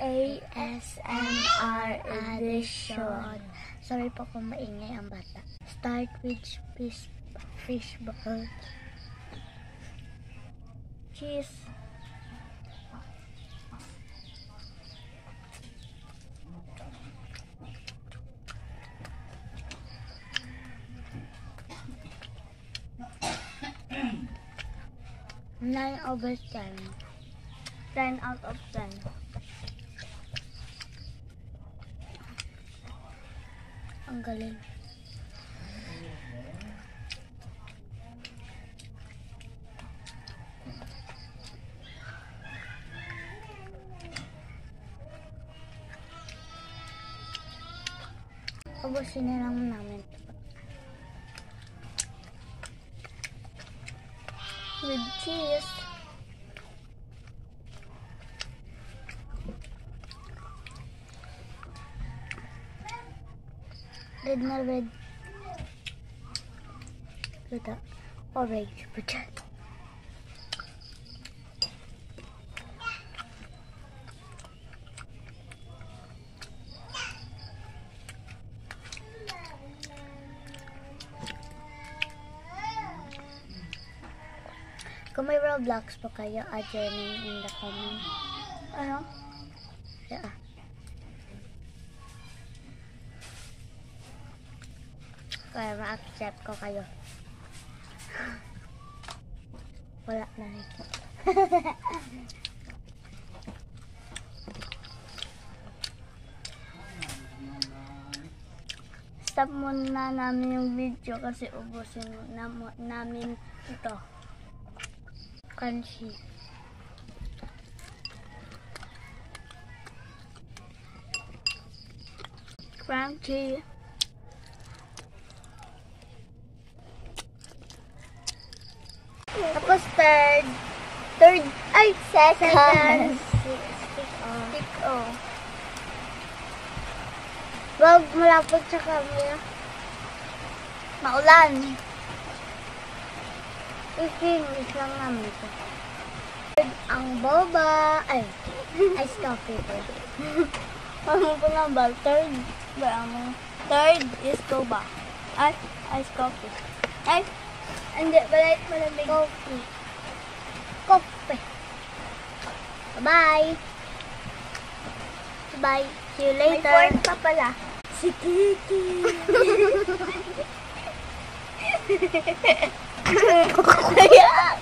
ASMR edition. Sorry po kung maingay ang bata. Start with fishball. Cheese. Nine over 10. 10 out of 10. Ang galing. Ubusin na lang namin. With cheese. Red na red. Red orange. Puchat. Kung may Roblox po kayo, add your name in the comment. Ano? Yeah. Kaya ma-accept ko kayo. Wala na nito. Stop muna namin yung video kasi ubusin namin ito. Crunchy. Crunchy. Tapos third, ay, second. Stick o. Wag malapit sa camera. Maulan. I-finish lang namin ito. Ang boba. Ay, ice coffee po. Ano po nga ba? Third is boba. Ay, ice coffee. Ay, hindi, malamig. Coffee. Coffee. Bye-bye. Bye. See you later. May point pa pala. Si Kiki. Kayak.